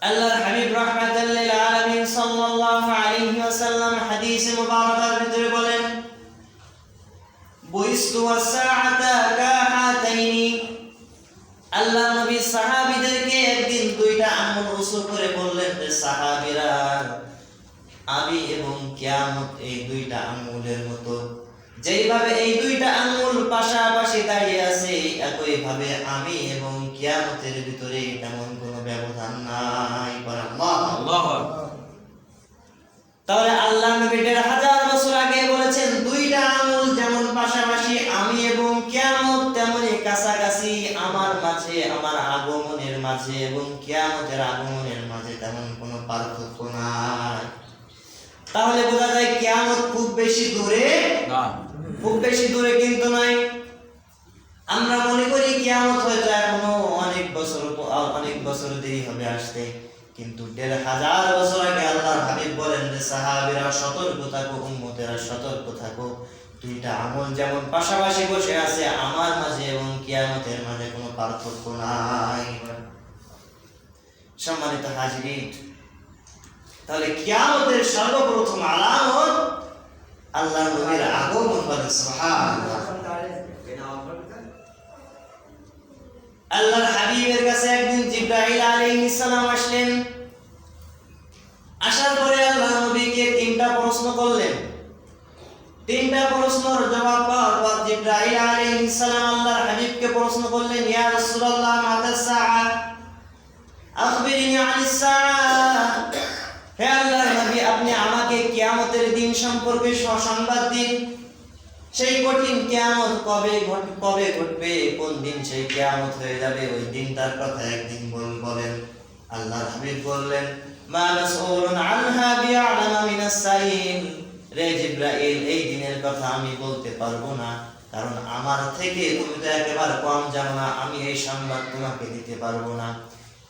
আল্লাহর হাবিব রাহমাতাল লিল আলামিন সাল্লাল্লাহু আলাইহি ওয়াসাল্লাম হাদিসে মুবারাকার ভিতরে বলেন, বুইস্তু ওয়াসআতা কাহাতাইনি। আল্লাহ নবী সাহাবীদেরকে একদিন দুইটা আঙ্গুল উঁচু করে বললেন যে, সাহাবীরা, আমি এবং কিয়ামত এই দুইটা আঙ্গুলের মতো। যেইভাবে এই দুইটা আঙ্গুল পাশাপাশি দাঁড়িয়ে আছে, একইভাবে আমি এবং কিয়ামতের ভিতরে তেমন কোনো ব্যবধান নাই। আল্লাহু আকবার। তাহলে আল্লাহ নবী ১৫০০ বছর আগে বলেছেন, দুইটা আঙ্গুল যেমন পাশাপাশি আমি এবং কিয়ামত তেমনি কাছাকাছি। আমার মাঝে, আমার আগমনের মাঝে এবং কিয়ামতের আগমনের মাঝে তেমন কোনো পার্থক্য নাই। তাহলে বোঝা যায় কিয়ামত খুব বেশি দূরে না, খুব বেশি দূরে কিন্তু নাই। আমরা মনে করি কিয়ামত হয়তো এখনো অনেক বছর দেরি হবে আসতে, কিন্তু ১৫০০ বছর আগে আল্লাহর হাবিব বলেন যে, সাহাবীরা সতর্ক থাকো, উম্মতেরা সতর্ক থাকো। দুইটা আঙ্গুল যেমন পাশাপাশি বসে আছে, আমার মাঝে এবং কিয়ামতের মাঝে কোনো পার্থক্য নাই। সম্মানিত হাজিরিন, তাহলে কিয়ামতের সর্বপ্রথম আলামত আল্লাহর নবীর আগমন। বলেন সুবহানাল্লাহ। আল্লাহর হাবিবের কাছে একদিন জিবরাইল আলাইহিস সালাম আসলেন। আসার পরে আল্লাহ নবীকে তিনটা প্রশ্ন করলেন। তিনটা প্রশ্নের জবাব পাওয়ার পর জিবরাইল আলাইহিস সালাম আল্লাহর হাবিবকে প্রশ্ন করলেন, ইয়া রাসূলুল্লাহ, মাতাস সাআ, আখবিরনি আনিস সাআ। হে আল্লাহর নবী, আপনি আমাকে কিয়ামতের দিন সম্পর্কে সুসংবাদ দিন। সেই কঠিন কিয়ামত কবে ঘটবে, কোন দিন সেই কিয়ামত হয়ে যাবে, ওই দিনটার কথা একদিন বলেন। আল্লাহর হাবিব বললেন, মা মাসউলুন আনহা বিআলামা মিনাস সাইল। রে জিবরাইল, এই দিনের কথা আমি বলতে পারবো না, কারণ আমার থেকে তুমি তো একেবারে কম জানো না, আমি এই সংবাদ তোমাকে দিতে পারবো না।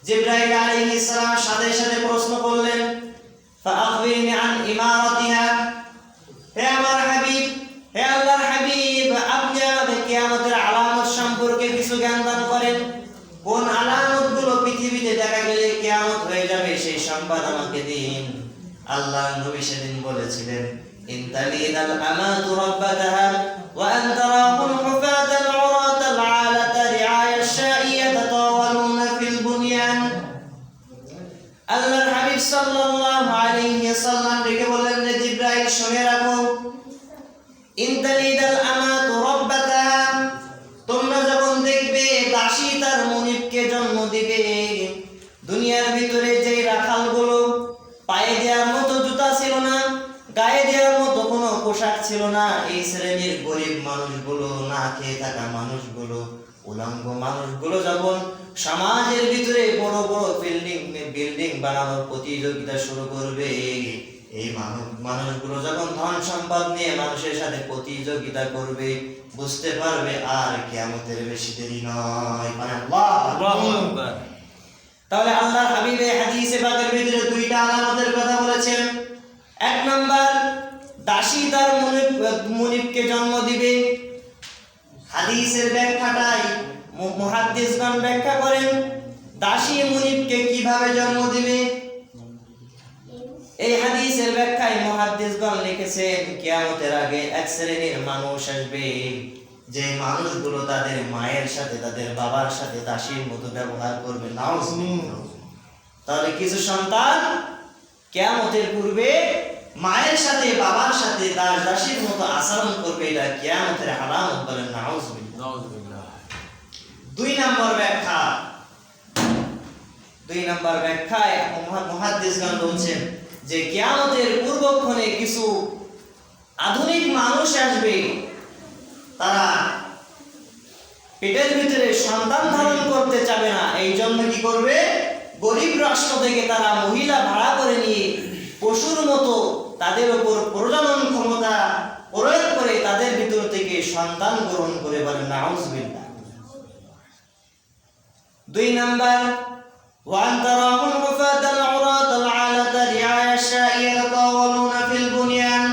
জিবরাইল আলাইহিস সালাম সাথে সাথে প্রশ্ন করলেন, ফাআখবিরনি আন ইমারাতিহা। হে আমার হাবিব, হে আল্লাহর হাবিব, আপনি আমাকে কিয়ামতের আলামত সম্পর্কে কিছু জ্ঞান দান করেন। কোন আলামতগুলো পৃথিবীতে দেখা গেলে কিয়ামত হয়ে যাবে, সেই সংবাদ আমাকে দিন। আল্লাহর নবী সেদিন বলেছিলেন, ইনতালিদাল আমাতু রাব্বাতাহা ওয়া আনতারাহুল হুফাতাল উরাতাল আলাতা রিআয়াশ শাইয়াতা তাওয়ালুনা ফিল বুনিয়ান। আল্লাহর হাবিব সাল্লাল্লাহু আলাইহি ওয়াসাল্লাম ডেকে বললেন, যে জিবরাইল, শুনে রাখো, ইনতালিদাল আমাতু রাব্বাতাহা, তোমরা যখন দেখবে দাসী তার মনিবকে জন্ম দিবে। দুনিয়ার ভিতরে যে রাখালগুলো পায়ে দেওয়ার মতো জুতা ছিল না, গায়ে দেওয়ার মতো কোনো পোশাক ছিল না, এই শ্রেণীর গরিব মানুষগুলো, না খেয়ে থাকা মানুষগুলো, উলঙ্গ মানুষগুলো যখন সমাজের ভিতরে বড় বড় বিল্ডিং বানানোর প্রতিযোগিতা শুরু করবে, এই মানুষগুলো যখন ধন সম্পদ নিয়ে মানুষের সাথে প্রতিযোগিতা করবে, বুঝতে পারবে আর কিয়ামতের বেশি দেরি নয়। আল্লাহু আকবার। তাহলে আল্লাহর হাবিব এই হাদিসে পাকের ভিতরে দুইটা আলামতের কথা বলেছেন। এক নাম্বার, দাসী তার মুনিবকে জন্ম দিবে। হাদিসের ব্যাখ্যাটাই মুহাদ্দিসগণ ব্যাখ্যা করেন, দাসী মুনিবকে কিভাবে জন্ম দিবে। এই হাদিসের ব্যাখ্যায় মুহাদ্দিসগণ লিখেছেন, কিয়ামতের আগে এক শ্রেণীর মানুষ আসবে, যে মানুষগুলো তাদের মায়ের সাথে, তাদের বাবার সাথে দাসীর মতো ব্যবহার করবে। নাউজুবিল্লাহ। তাহলে কিছু সন্তান কিয়ামতের পূর্বে মায়ের সাথে, বাবার সাথে দাসীর মতো আচরণ করবে, এটা কিয়ামতের আলামত। বলেন নাউজুবিল্লাহ। দুই নম্বর ব্যাখ্যায় মুহাদ্দিসগণ বলছেন যে কিয়ামতের পূর্বক্ষণে কিছু আধুনিক মানুষ আসবে, তারা পেটের ভিতরে সন্তান ধারণ করতে চাবে না, এই জন্য কি করবে, গরিব রাষ্ট্র থেকে তারা মহিলা ভাড়া করে নিয়ে পশুর মতো তাদের উপর প্রজনন ক্ষমতা প্রয়োগ করে তাদের ভিতর থেকে সন্তান গ্রহণ করে। বলেন নাউজুবিল্লাহ। দুই নাম্বার, ওয়া আনতারাহুল হুফাতাল উরাতাল আলাতা রিআয়াশ শাইয়াতা তাওয়ালুনা ফিল বুনিয়ান।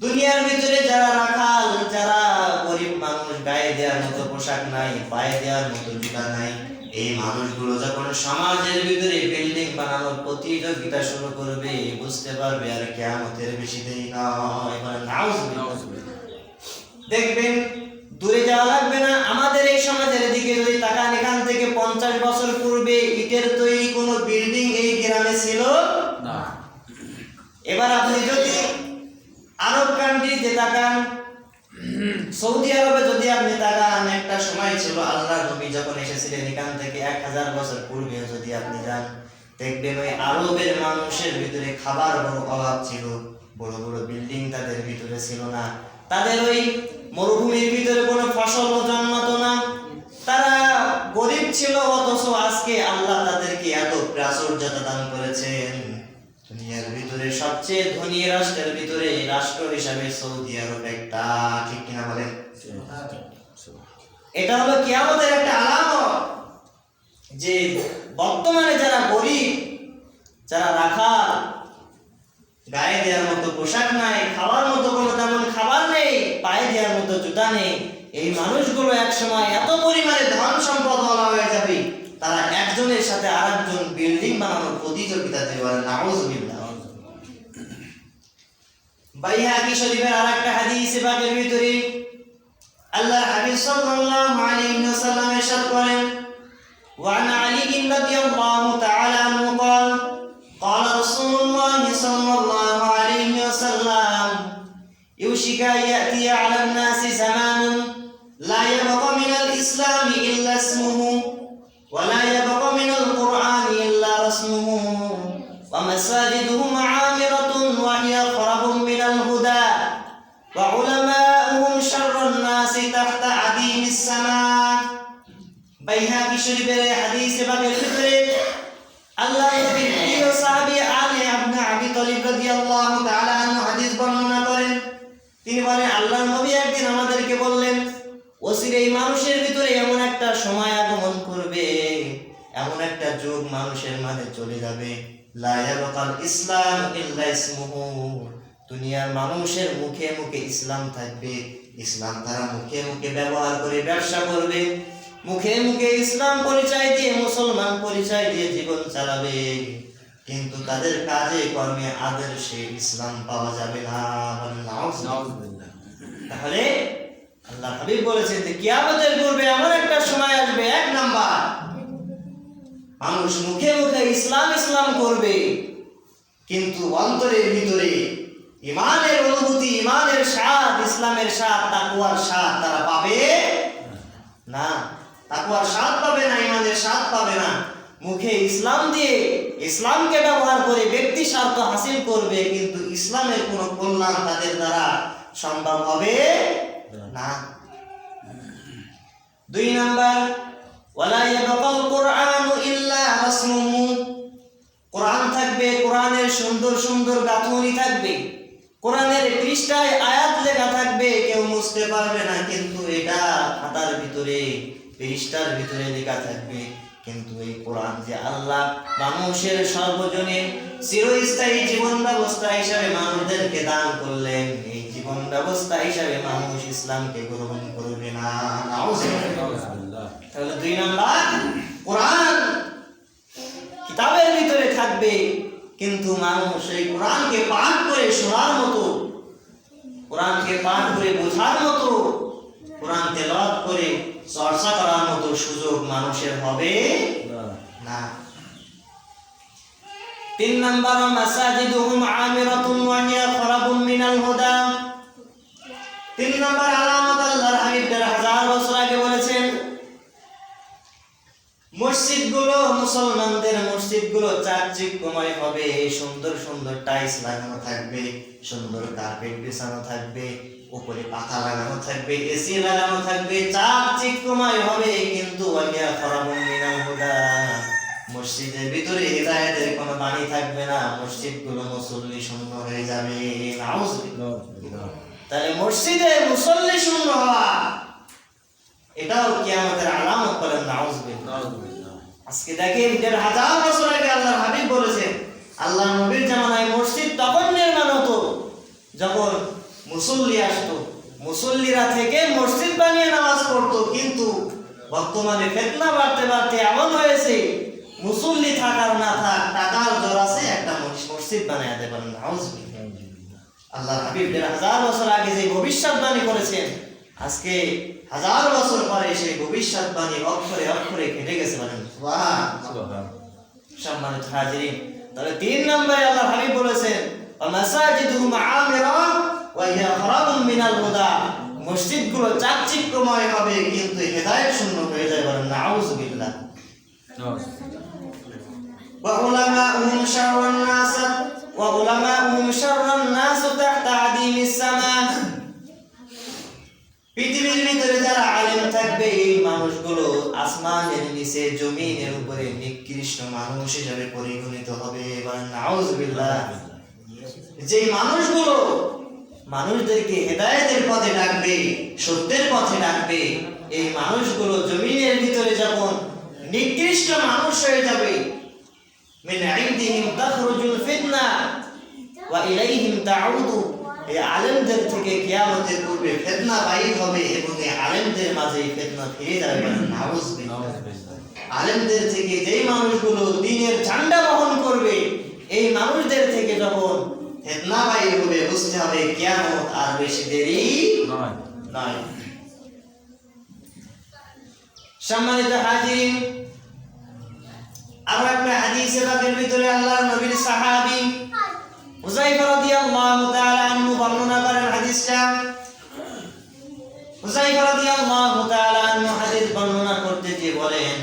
দুনিয়ার ভিতরে যারা রাখাল, যারা গরিব মানুষ, গায়ে দেওয়ার মতো পোশাক নাই, পায়ে দেওয়ার মতো জুতা নাই, এই মানুষগুলো যখন সমাজের ভিতরে বিল্ডিং বানানোর প্রতিযোগিতা শুরু করবে, বুঝতে পারবে আর কিয়ামতের বেশি দেরি নয়। মানে নাউজুবিল্লাহ। দেখবেন দূরে যাওয়া লাগবে না, আমাদের এই সমাজের দিকে যদি তাকান, এখান থেকে 50 বছর পূর্বে ইটের তৈরি কোনো বিল্ডিং এই গ্রামে ছিল না। এবার আপনি যদি আরব কান্ট্রিতে তাকান, সৌদি আরবে যদি আপনি তাকান, একটা সময় ছিল আল্লাহর নবী যখন এসেছিলেন এখান থেকে 1000 বছর পূর্বে যদি আপনি যান, দেখবেন ওই আরবের মানুষের ভিতরে খাবার বড় অভাব ছিল, বড় বড় বিল্ডিং তাদের ভিতরে ছিল না, তাদের ওই মরুভূমির ভিতরে কোনো ফসলও জন্মাতো না, তারা গরিব ছিল। অথচ আজকে আল্লাহ তাদেরকে এত প্রাচুর্যতা দান করেছেন। দুনিয়ার ভিতরে সবচেয়ে ধনী রাষ্ট্রের ভিতরে রাষ্ট্র হিসাবে সৌদি আরব একটা, ঠিক কিনা বলেন? এটা হলো কিয়ামতের একটা আলামত যে বর্তমানে যারা গরিব, যারা রাখাল, গায়ে দেওয়ার মতো পোশাক নাই, খাওয়ার মতো কোনো তেমন খাবার নেই, পায়ে দেওয়ার মতো জুতা নেই, এই মানুষগুলো একসময় এত পরিমাণে ধন সম্পদ হয়ে যাবে, তারা একজনের সাথে আরেকজন বিল্ডিং বানানোর প্রতিযোগিতা দেবে। নাউজুবিল্লাহ। বাইহাকি শরীফের আরেকটা হাদিস পাকের ভিতরে আল্লাহর হাবিব সাল্লাল্লাহু আলাইহি ওয়াসাল্লাম ইরশাদ করেন, ওয়া আন আলী রাদিয়াল্লাহু তাআলা আনহু قال قال رسول الله صلى الله عليه وسلم يوشك أن يأتي على الناس زمان لا يبقى من الإسلام إلا اسمه ولا يبقى من القرآن إلا رسمه ومساجدهم عامرة وهي خرب من الهدى وعلماؤهم شر الناس تحت عديم السماء. বাইহাকি শরীফের হাদিসে পাকের ভিতরে আল্লাহর নবীর প্রিয় সাহাবী আলী ইবনে আবি তালিব রাদিয়াল্লাহু তাআলা আনহু হাদিস বর্ণনা করেন। তিনি বলেন, আল্লাহর নবী একদিন আমাদেরকে বললেন, অচিরেই মানুষের ভিতরে এমন একটা সময় আগমন করবে, এমন একটা যুগ মানুষের মাঝে চলে যাবে, লা ইয়াবকাল ইসলাম ইল্লা ইসমুহু, দুনিয়ার মানুষের মুখে মুখে ইসলাম থাকবে, ইসলাম তারা মুখে মুখে ব্যবহার করে ব্যবসা করবে, মুখে মুখে ইসলাম পরিচয় দিয়ে, মুসলমান পরিচয় দিয়ে জীবন চালাবে, কিন্তু তাদের কাজে কর্মে আদর্শে ইসলাম পাওয়া যাবে না। তাহলে আল্লাহ হাবিব বলেছেন যে কিয়ামতের পূর্বে এমন একটা সময় আসবে, এক নাম্বার মানুষ মুখে মুখে ইসলাম ইসলাম করবে, কিন্তু অন্তরের ভিতরে ঈমানের অনুভূতি, ঈমানের স্বাদ, ইসলামের স্বাদ, তাকওয়ার স্বাদ তারা পাবে না। তাকওয়ার স্বাদ পাবে না, ঈমানের স্বাদ পাবে না। মুখে ইসলাম দিয়ে ইসলামকে ব্যবহার করে ব্যক্তি স্বার্থ হাসিল করবে, কিন্তু ইসলামের কোনো কল্যাণ তাদের দ্বারা সম্ভব হবে না। 2 নাম্বার, ওয়ালা ইয়াবকাল কুরআনু ইল্লা রাসমুহু, কোরআন থাকবে, কোরআনের সুন্দর সুন্দর গাঁথনি থাকবে, কোরআনের পৃষ্ঠায় আয়াত লেখা থাকবে, কেউ মুছতে পারবে না, কিন্তু এটা খাতার ভিতরে পৃষ্ঠার ভিতরে লেখা থাকবে, কিন্তু এই কোরআন যে আল্লাহ মানুষের সর্বজনীন চিরস্থায়ী জীবন ব্যবস্থা হিসাবে মানুষদেরকে দান করলেন, এই জীবন ব্যবস্থা হিসাবে মানুষ ইসলামকে গ্রহণ করবে না। তাহলে 2 নাম্বার, কোরআন কিতাবের ভিতরে থাকবে, কিন্তু মানুষ এই কোরআনকে পাঠ করে শোনার মতো, কোরআনকে পাঠ করে বোঝার মতো, কোরআন তেলাওয়াত করে চর্চা করার মতো সুযোগ মানুষের হবে না। 3 নাম্বার, মাসাজিদুহুম আমিরাতুন ওয়া হিয়া খরাবুন মিনাল হুদা। 3 নাম্বার আলামত আল্লাহর হাবিব 1000 বছর আগে বলেছেন, মসজিদগুলো, মুসলমানদের মসজিদগুলো চাকচিক্যময় হবে, সুন্দর সুন্দর টাইলস লাগানো থাকবে, সুন্দর কার্পেট বিছানো থাকবে, উপরে পাখা লাগানো থাকবে, এসি লাগানো থাকবে, চাকচিক্যময় হবে, কিন্তু ওয়াহিয়া খরাবুন মিনাল হুদা, মসজিদের ভিতরে হিদায়াতের কোনো বাণী থাকবে না, মসজিদগুলো মুসল্লি শূন্য হয়ে যাবে। নাউজুবিল্লাহ। তাহলে মসজিদে মুসল্লি শূন্য হওয়া এটাও কিয়ামতের আলামত বলেন। নাউজুবিল্লাহ। আজকে দেখেন 1000 বছর আগে আল্লাহর হাবিব বলেছেন, আল্লাহর নবীর জামানায় মসজিদ তখন নির্মাণ হতো যখন মুসল্লি আসতো, মুসল্লিরা থেকে মসজিদ বানিয়ে নামাজ পড়তো, কিন্তু বর্তমানে ফিতনা বাড়তে বাড়তে এমন হয়েছে মুসল্লি থাকার না থাক টাকার জোর আছে একটা মসজিদ বানিয়ে দেবেন। আল্লাহ হাবিব 1000 বছর আগে যে ভবিষ্যৎবাণী করেছেন, আজকে 1000 বছর পরে সেই ভবিষ্যৎবাণী অক্ষরে অক্ষরে কেটে গেছে। বলেন সুবহানাল্লাহ। সম্মানিত হাজিরিন, তাহলে 3 নম্বরে আল্লাহ হাবিব বলেছেন মাসাজিদুহুম আমিরা ওয়া হিয়া খারাবুন মিনাল হুদা, মসজিদগুলো চাকচিক্যময় হবে কিন্তু হেদায়েত শূন্য হয়ে যায়। বলেন নাউযুবিল্লাহ। ওয়া উলামাউহুম শাররুন নাস ওয়া উলামাউহুম শাররুন নাস তাহতা আদিমিস সামা, পৃথিবীর ভিতরে যারা আলেম থাকবে এই মানুষগুলো আসমানের নিচে জমিনের উপরে নিকৃষ্ট মানুষ হিসেবে পরিগণিত হবে। বলেন নাউযুবিল্লাহ। যে মানুষগুলো মানুষদেরকে হেদায়েতের পথে ডাকবে, সত্যের পথে ডাকবে, এই মানুষগুলো জমিনের ভিতরে যখন নিকৃষ্ট মানুষ হয়ে যাবে, মিন ইনদিহিম তাখরুজুল ফিতনা ওয়া ইলাইহিম তাউদু, এই আলেমদের থেকে কিয়ামতের পূর্বে ফিতনা বাইর হবে এবং এই আলেমদের মাঝে এই ফিতনা ফিরে যাবে। নাউযুবিল্লাহ। আলেমদের থেকে যেই মানুষগুলো দ্বীনের ঝান্ডা বহন করবে, এই মানুষদের থেকে যখন ফিতনা বাইর হবে, বুঝতে হবে কিয়ামত আর বেশি দেরি নয়। সম্মানিত হাজিরিন, আরো একটা হাদিসে পাকের ভিতরে আল্লাহর নবীর সাহাবী হুযায়ফা রাদিয়াল্লাহু তাআলা আনহু বর্ণনা করেন হাদিসটা। হুযায়ফা রাদিয়াল্লাহু তাআলা আনহু হাদিস বর্ণনা করতে গিয়ে বলেন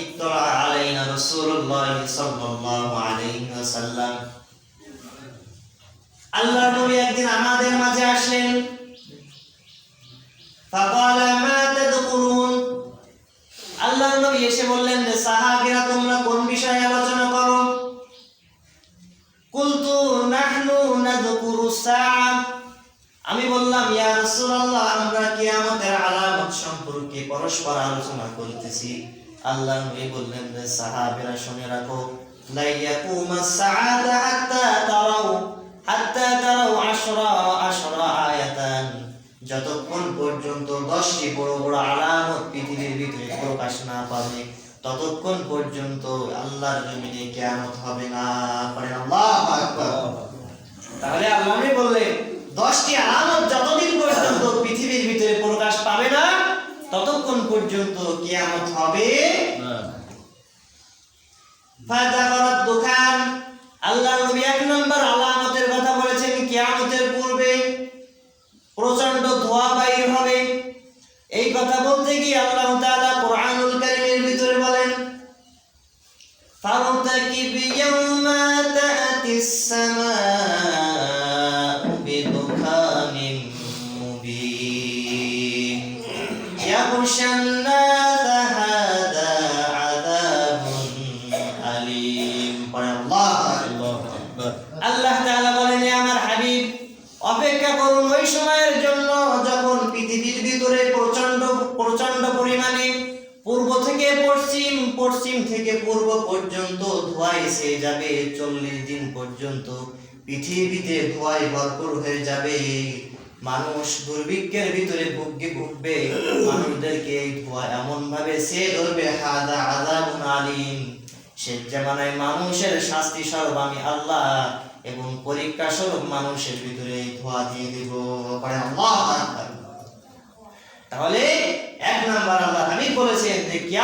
ইত্তলা আলাইনা রাসূলুল্লাহ সাল্লাল্লাহু আলাইহি ওয়াসাল্লাম, আল্লাহর নবী একদিন আমাদের মাঝে আসলেন। ফাকালা মা তাদকুরুন, আল্লাহর নবী এসে বললেন যে সাহাবীরা তোমরা কোন বিষয়ে আলোচনা করো? কুলতু নাহনু নাযকুরুস সাআ, আমি বললাম ইয়া রাসূলুল্লাহ আমরা কিয়ামতের আলামত সম্পর্কে পরস্পর আলোচনা করতেছি। আল্লাহর নবী বললেন যে সাহাবীরা শুনে রাখো, লা ইয়াকুমাস সাআতা হাত্তা তারাউ আশরা আয়াতান, যতক্ষণ পর্যন্ত 10টি বড় বড় আলামত পৃথিবীর ভিতরে প্রকাশ না পাবে ততক্ষণ পর্যন্ত আল্লাহর জমিনে কিয়ামত হবে না। পড়েন আল্লাহু আকবার। তাহলে আল্লাহ নবী বললেন 10টি আলামত যতদিন পর্যন্ত পৃথিবীর ভিতরে প্রকাশ পাবে না ততক্ষণ পর্যন্ত কিয়ামত হবে না। ফাযাকারাত দুখান, আল্লাহ নবী 1 নম্বর আলামতের কথা বলেছেন কিয়ামতের পূর্বে প্রচন্ড ধোঁয়া বাইর হবে। এই কথা বলতে গিয়ে আল্লাহ তাআলা কুরআনুল কারীমের ভিতরে বলেন ফারতাকিব ইয়াওমা তা'তিস সামাউ বিদুখানিন মুবিন ইয়াগশান নাসা হাযা আযাবুন আলীম। আল্লাহ তাআলা বলেন আমার হাবিব অপেক্ষা করুন ওই সময়ের জন্য যখন পৃথিবীর ভিতরে প্রচন্ড পরিমাণে পূর্ব থেকে পশ্চিম, পশ্চিম থেকে পূর্ব পর্যন্ত ধোঁয়ায় ছেয়ে যাবে। 40 দিন পর্যন্ত পৃথিবীতে ধোঁয়ায় ভরপুর হয়ে যাবে। মানুষ দুর্ভিক্ষের ভিতরে ভুগবে, মানুষদেরকে এই ধোঁয়া এমন ভাবে ছেয়ে ধরবে হাযা আযাবুন আলীম, সে জামানায় মানুষের শাস্তি স্বরূপ আমি আল্লাহ এবং পরীক্ষা স্বরূপ মানুষের ভিতরে ধোঁয়া দিয়ে দেব। তাহলে 1 নাম্বার আল্লাহ হাবিব বলেছেন যে